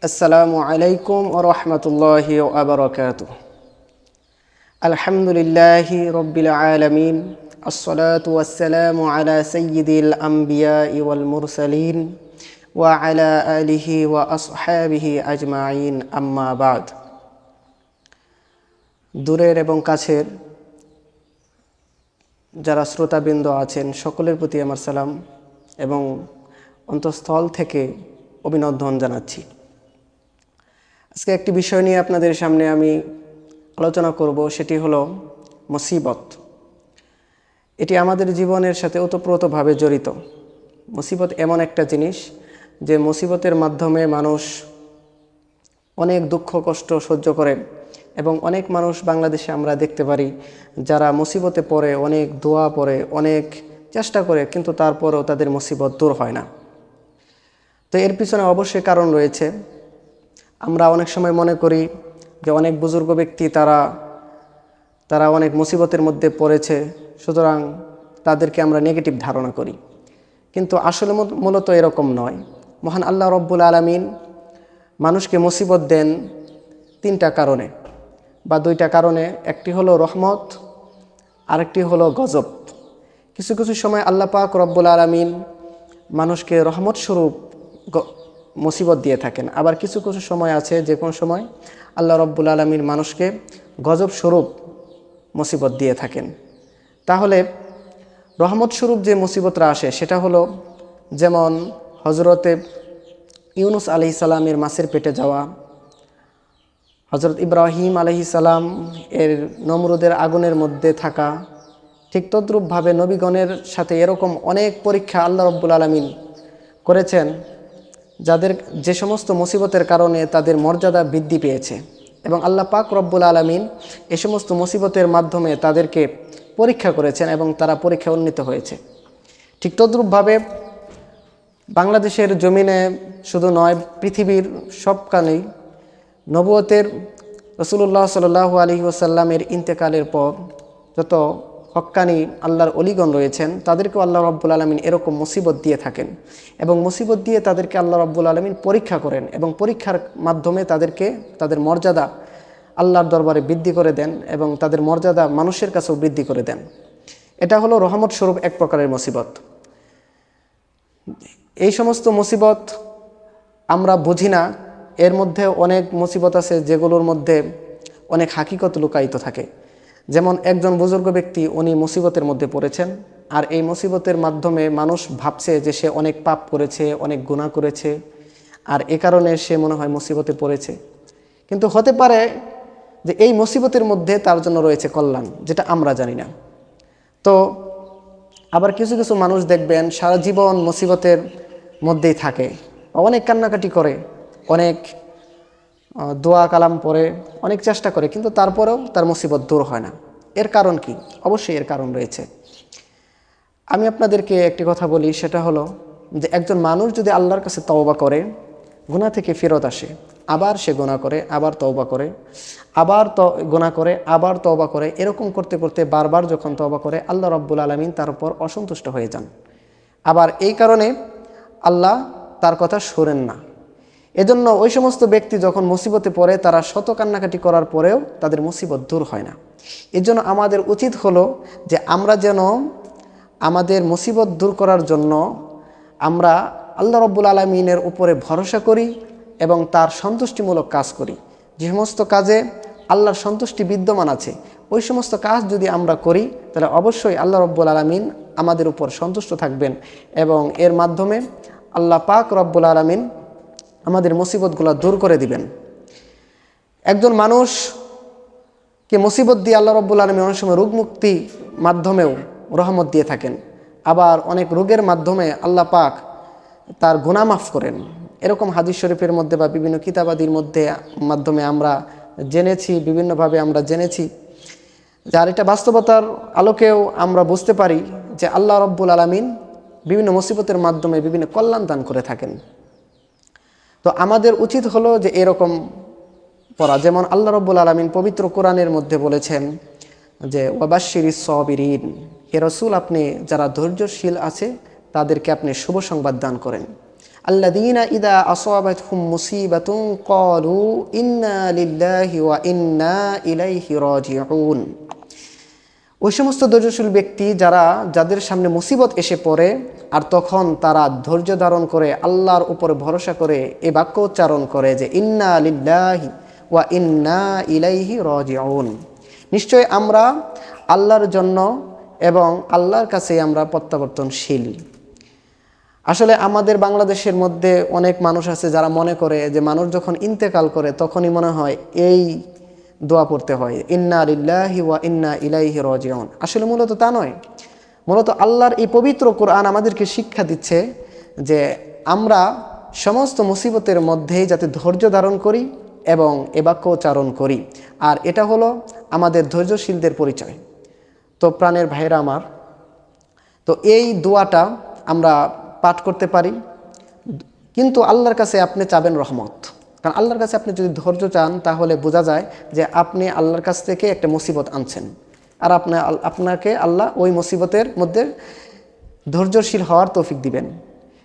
আসসালামু আলাইকুম ওয়া রাহমাতুল্লাহি ওয়া বারাকাতুহু। আলহামদুলিল্লাহি রাব্বিল আলামিন। আসসালাতু ওয়াসসালামু আলা সাইয়্যিদিল আমবিয়াই ওয়াল মুরসালিন ওয়া আলা আলিহি ওয়া আসহাবিহি আজমাইন, আম্মা বাদ। দূরের এবং কাছের যারা শ্রোতাবৃন্দ আছেন সকলের প্রতি আমার সালাম এবং অন্তঃস্থল থেকে অভিনন্দন জানাচ্ছি। আজকে একটি বিষয় নিয়ে আপনাদের সামনে আমি আলোচনা করব, সেটি হলো মুসিবত। এটি আমাদের জীবনের সাথে ওতপ্রোতভাবে জড়িত। মুসিবত এমন একটা জিনিস যে মুসিবতের মাধ্যমে মানুষ অনেক দুঃখ কষ্ট সহ্য করে, এবং অনেক মানুষ বাংলাদেশে আমরা দেখতে পারি যারা মুসিবতে পড়ে অনেক দোয়া পড়ে, অনেক চেষ্টা করে, কিন্তু তারপরেও তাদের মুসিবত দূর হয় না। তো এর পিছনে অবশ্যই কারণ রয়েছে। আমরা অনেক সময় মনে করি যে অনেক বুজুর্গ ব্যক্তি তারা অনেক মুসিবতের মধ্যে পড়েছে, সুতরাং তাদেরকে আমরা নেগেটিভ ধারণা করি, কিন্তু আসলে মূলত এরকম নয়। মহান আল্লাহ রব্বুল আলামিন মানুষকে মুসিবত দেন তিনটা কারণে বা দুইটা কারণে। একটি হলো রহমত, আরেকটি হলো গজব। কিছু কিছু সময় আল্লাহ পাক রব্বুল আলামিন মানুষকে রহমত স্বরূপ মুসিবত দিয়ে থাকেন, আবার কিছু কিছু সময় আছে যে কোনো সময় আল্লাহ রব্বুল আলামিন মানুষকে গজব স্বরূপ মুসিবত দিয়ে থাকেন। তাহলে রহমত স্বরূপ যে মুসিবতরা আসে সেটা হলো যেমন হজরতে ইউনুস আলাইহিস সালামের মাছের পেটে যাওয়া, হজরত ইব্রাহিম আলাইহিস সালাম এর নমরুদের আগুনের মধ্যে থাকা। ঠিক তদ্রূপভাবে নবীগণের সাথে এরকম অনেক পরীক্ষা আল্লাহ রব্বুল আলামিন করেছেন, যে সমস্ত মুসিবতের কারণে তাদের মর্যাদা বৃদ্ধি পেয়েছে, এবং আল্লাহ পাক রব্বুল আলামিন এ সমস্ত মুসিবতের মাধ্যমে তাদেরকে পরীক্ষা করেছেন এবং তারা পরীক্ষা উন্নীত হয়েছে। ঠিক তদ্রূপভাবে বাংলাদেশের জমিনে শুধু নয়, পৃথিবীর সবখানেই নবুয়তের রাসূলুল্লাহ সাল্লাল্লাহু আলাইহি ওয়াসাল্লামের ইন্তেকালের পর যত হক্কানি আল্লাহর অলিগণ রয়েছেন তাদেরকেও আল্লাহ রব্বুল আলামিন এরকম মুসিবত দিয়ে থাকেন, এবং মুসিবত দিয়ে তাদেরকে আল্লাহ রব্বুল আলামিন পরীক্ষা করেন, এবং পরীক্ষার মাধ্যমে তাদের মর্যাদা আল্লাহর দরবারে বৃদ্ধি করে দেন, এবং তাদের মর্যাদা মানুষের কাছেও বৃদ্ধি করে দেন। এটা হলো রহমত স্বরূপ এক প্রকারের মুসিবত। এই সমস্ত মুসিবত আমরা বুঝি না, এর মধ্যে অনেক মুসিবত আছে যেগুলোর মধ্যে অনেক হাকিকত লুকায়িত থাকে। যেমন একজন বুজুর্গ ব্যক্তি, উনি মুসিবতের মধ্যে পড়েছেন, আর এই মুসিবতের মাধ্যমে মানুষ ভাবছে যে সে অনেক পাপ করেছে, অনেক গুনাহ করেছে, আর এ কারণে সে মনে হয় মুসিবতে পড়েছে। কিন্তু হতে পারে যে এই মুসিবতের মধ্যে তার জন্য রয়েছে কল্যাণ, যেটা আমরা জানি না। তো আবার কিছু কিছু মানুষ দেখবেন সারা জীবন মুসিবতের মধ্যেই থাকে, অনেক কান্নাকাটি করে, অনেক দোয়া কালাম পড়ে, অনেক চেষ্টা করে, কিন্তু তারপরেও তার মুসিবত দূর হয় না। এর কারণ কি? অবশ্যই এর কারণ রয়েছে। আমি আপনাদেরকে একটি কথা বলি, সেটা হলো যে একজন মানুষ যদি আল্লাহর কাছে তওবা করে, গুনাহ থেকে ফেরত আসে, আবার সে গুনাহ করে, আবার তওবা করে, আবার গুনাহ করে, আবার তওবা করে, এরকম করতে করতে বারবার যখন তওবা করে, আল্লাহ রাব্বুল আলামিন তার উপর অসন্তুষ্ট হয়ে যান। আবার এই কারণে আল্লাহ তার কথা শোনেন না। এজন্য ওই সমস্ত ব্যক্তি যখন মুসিবতে পড়ে তারা শত কান্নাকাটি করার পরেও তাদের মুসিবত দূর হয় না। এজন্য আমাদের উচিত হলো যে আমরা যেন আমাদের মুসিবত দূর করার জন্য আমরা আল্লাহ রাব্বুল আলামিনের উপরে ভরসা করি এবং তার সন্তুষ্টিমূলক কাজ করি। যে সমস্ত কাজে আল্লাহর সন্তুষ্টি বিদ্যমান আছে, ওই সমস্ত কাজ যদি আমরা করি তাহলে অবশ্যই আল্লাহ রাব্বুল আলামিন আমাদের উপর সন্তুষ্ট থাকবেন, এবং এর মাধ্যমে আল্লাহ পাক রব্বুল আলামিন আমাদের মুসিবতগুলো দূর করে দিবেন। একজন মানুষকে মুসিবত দিয়ে আল্লাহ রাব্বুল আলামিন অনেক সময় রোগ মুক্তি মাধ্যমেও রহমত দিয়ে থাকেন, আবার অনেক রোগের মাধ্যমে আল্লাহ পাক তার গুনাহ মাফ করেন। এরকম হাদিস শরীফের মধ্যে বা বিভিন্ন কিতাবাদির মাধ্যমে আমরা জেনেছি, বিভিন্নভাবে আমরা জেনেছি, যার এটা বাস্তবতার আলোকেও আমরা বুঝতে পারি যে আল্লাহ রাব্বুল আলামিন বিভিন্ন মুসিবতের মাধ্যমে বিভিন্ন কল্যাণ দান করে থাকেন। তো আমাদের উচিত হলো যে এরকম পড়া। যেমন আল্লাহ রাব্বুল আলামিন পবিত্র কোরআনের মধ্যে বলেছেন যে ওয়াবাশশিরিস সাবিরিন, হে রাসূল আপনি যারা ধৈর্যশীল আছে তাদেরকে আপনি শুভ সংবাদ দান করেন। আল্লাযীনা ইযা আসাবাতহুম মুসিবাতুন ক্বালু ইন্না লিল্লাহি ওয়া ইন্না ইলাইহি রাজিউন। ওই সমস্ত ধৈর্যশীল ব্যক্তি যাদের সামনে মুসিবত এসে পড়ে আর তখন তারা ধৈর্য ধারণ করে আল্লাহর উপরে ভরসা করে এই বাক্য উচ্চারণ করে যে ইন্না লিল্লাহি ওয়া ইন্না ইলাইহি রাজিউন। নিশ্চয় আমরা আল্লাহর জন্য এবং আল্লাহর কাছে আমরা প্রত্যাবর্তনশীল। আসলে আমাদের বাংলাদেশের মধ্যে অনেক মানুষ আছে যারা মনে করে যে মানুষ যখন ইন্তেকাল করে তখনই মনে হয় এই দোয়া পড়তে হয়, ইন্না লিল্লাহি ওয়া ইন্না ইলাইহি রাজিউন। আসলে মূলত তা নয়। মূলত আল্লাহর এই পবিত্র কোরআন আমাদেরকে শিক্ষা দিচ্ছে যে আমরা সমস্ত মুসিবতের মধ্যেই যাতে ধৈর্য ধারণ করি এবং এ বাক্য উচ্চারণ করি, আর এটা হলো আমাদের ধৈর্যশীলদের পরিচয়। তো প্রাণের ভাইরা আমার, তো এই দোয়াটা আমরা পাঠ করতে পারি, কিন্তু আল্লাহর কাছে আপনি চাবেন রহমত। কারণ আল্লাহর কাছে আপনি যদি ধৈর্য চান তাহলে বোঝা যায় যে আপনি আল্লাহর কাছ থেকে একটা মুসিবত আনছেন, আর আপনাকে আল্লাহ ওই মুসিবতের মধ্যে ধৈর্যশীল হওয়ার তৌফিক দিবেন।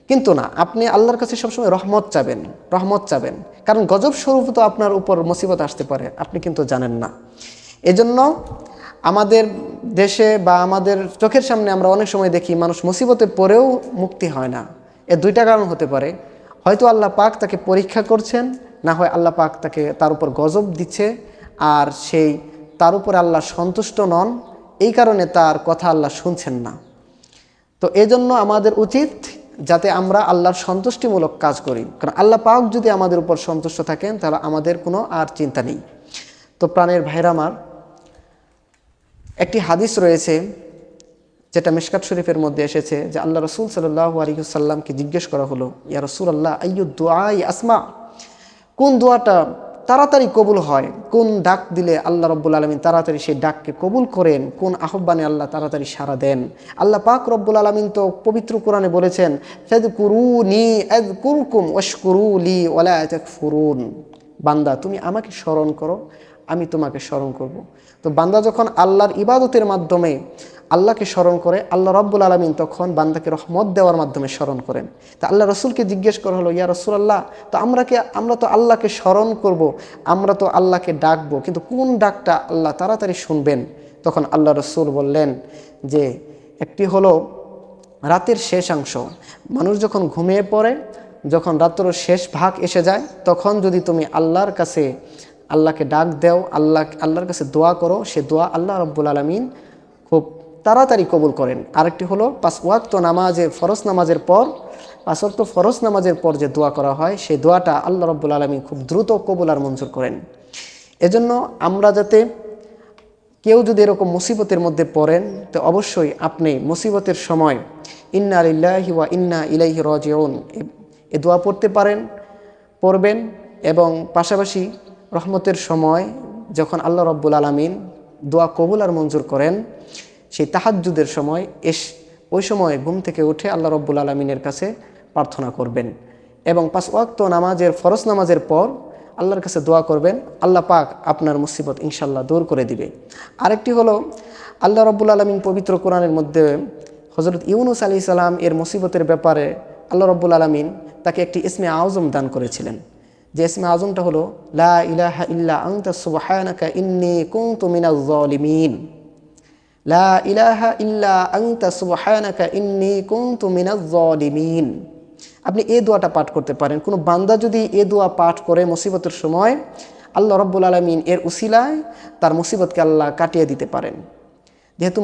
কিন্তু না, আপনি আল্লাহর কাছে সবসময় রহমত চাবেন, কারণ গজব স্বরূপ তো আপনার উপর মুসিবত আসতে পারে, আপনি কিন্তু জানেন না। এজন্য আমাদের দেশে বা আমাদের চোখের সামনে আমরা অনেক সময় দেখি মানুষ মুসিবতে পড়েও মুক্তি হয় না। এর দুইটা কারণ হতে পারে, হয়তো আল্লাহ পাক তাকে পরীক্ষা করছেন, না হয় আল্লাহ পাক তার উপর গজব দিচ্ছে, আর তার উপর আল্লাহ সন্তুষ্ট নন, এই কারণে তার কথা আল্লাহ শুনছেন না। তো এজন্য আমাদের উচিত যাতে আমরা আল্লাহর সন্তুষ্টিমূলক কাজ করি, কারণ আল্লাহ পাক যদি আমাদের উপর সন্তুষ্ট থাকেন তাহলে আমাদের কোনো আর চিন্তা নেই। তো প্রাণের ভাইরা আমার, একটি হাদিস রয়েছে যেটা মিশকাত শরীফের মধ্যে এসেছে যে আল্লাহ রসুল সাল্লাল্লাহু আলাইহি ওয়াসাল্লামকে জিজ্ঞেস করা হলো, ইয়া রাসূলুল্লাহ আইয়ু দুআই আসমা, কোন দোয়াটা তাড়াতাড়ি কবুল হয়, কোন ডাক দিলে আল্লাহ রব্বুল আলামিন তাড়াতাড়ি সেই ডাককে কবুল করেন, কোন আহ্বানে আল্লাহ তাড়াতাড়ি সাড়া দেন। আল্লাহ পাক রব্বুল আলামিন তো পবিত্র কোরআনে বলেছেন, ফাযকুরুনি আযকুরকুম ওয়াশকুরুলি ওয়ালা তাকফুরুন, বান্দা তুমি আমাকে স্মরণ করো, আমি তোমাকে স্মরণ করব। তো বান্দা যখন আল্লাহর ইবাদতের মাধ্যমে আল্লাহকে স্মরণ করে, আল্লাহ রব্বুল আলামিন তখন বান্দাকে রহমত দেওয়ার মাধ্যমে স্মরণ করেন। তা আল্লাহ রসুলকে জিজ্ঞেস করা হলো, ইয়া রাসূলুল্লাহ, তো আমরা তো আল্লাহকে স্মরণ করব, আমরা তো আল্লাহকে ডাকবো, কিন্তু কোন ডাকটা আল্লাহ তাড়াতাড়ি শুনবেন? তখন আল্লাহ রসুল বললেন যে একটি হলো রাতের শেষাংশ, মানুষ যখন ঘুমিয়ে পড়ে, যখন রাত্র শেষ ভাগ এসে যায়, তখন যদি তুমি আল্লাহকে ডাক দেও, আল্লাহর কাছে দোয়া করো, সে দোয়া আল্লাহ রব্বুল আলামিন খুব তাড়াতাড়ি কবুল করেন। আরেকটি হলো 5 ওয়াক্ত নামাজের ফরজ নামাজের পর যে দোয়া করা হয়, সেই দোয়াটা আল্লাহ রব্বুল আলামিন খুব দ্রুত কবুল আর মঞ্জুর করেন। এজন্য আমরা যাতে কেউ যদি এরকম মুসিবতের মধ্যে পড়েন, তো অবশ্যই আপনি মুসিবতের সময় ইন্না লিল্লাহি ওয়া ইন্না ইলাইহি রাজিউন এ দোয়া পড়বেন, এবং পাশাপাশি রহমতের সময় যখন আল্লাহ রব্বুল আলামিন দোয়া কবুল আর মঞ্জুর করেন, সেই তাহাজ্জুদের সময় ওই সময় ঘুম থেকে উঠে আল্লাহ রব্বুল আলামিনের কাছে প্রার্থনা করবেন, এবং 5 ওয়াক্ত ফরজ নামাজের পর আল্লাহর কাছে দোয়া করবেন, আল্লাহ পাক আপনার মুসিবত ইনশাল্লাহ দূর করে দিবে। আরেকটি হলো আল্লাহ রব্বুল আলামিন পবিত্র কোরআনের মধ্যে হযরত ইউনূস আলাইহিস সালাম এর মুসিবতের ব্যাপারে আল্লাহ রব্বুল আলামিন তাকে একটি ইসমে আযম দান করেছিলেন, যে ইসমে আযমটা হলো লা ইলাহা ইল্লা আনতা সুবহানাকা ইন্নী কুনতু মিনাজ জালিমিন। লা ইলাহা ইল্লা আনতা সুবহানাকা ইন্নী কুনতু মিনাজ জালিমিন। আপনি এই দোয়াটা পাঠ করতে পারেন। কোনো বান্দা যদি এই দোয়া পাঠ করে মুসিবতের সময়, আল্লাহ রব্বুল আলামিন এর উসিলায় তার মুসিবতকে আল্লাহ কাটিয়ে দিতে পারেন। যেহেতু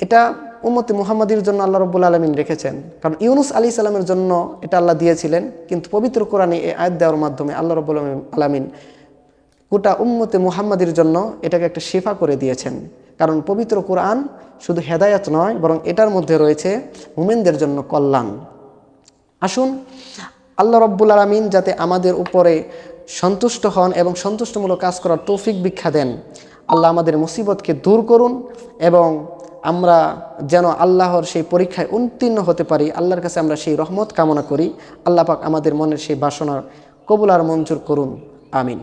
এটা উম্মতে মুহাম্মাদির জন্য আল্লাহ রব্বুল আলামিন রেখেছেন, কারণ ইউনূস আলাইহিস সালামের জন্য এটা আল্লাহ দিয়েছিলেন, কিন্তু পবিত্র কোরআনে এই আয়াত দেওয়ার মাধ্যমে আল্লাহ রব্বুল আলামিন গোটা উম্মতে মুহাম্মাদির জন্য এটাকে একটা শিফা করে দিয়েছেন। কারণ পবিত্র কোরআন শুধু হেদায়াত নয়, বরং এটার মধ্যে রয়েছে মুমিনদের জন্য কল্যাণ। আসুন আল্লাহ রব্বুল আলামিন যাতে আমাদের উপরে সন্তুষ্ট হন এবং সন্তুষ্টমূলক কাজ করার তৌফিক ভিক্ষা দেন। আল্লাহ আমাদের মুসিবতকে দূর করুন, এবং আমরা যেন আল্লাহর সেই পরীক্ষায় উত্তীর্ণ হতে পারি, আল্লাহর কাছে আমরা সেই রহমত কামনা করি। আল্লাহ পাক আমাদের মনের সেই বাসনা কবুল আর মঞ্জুর করুন। আমিন।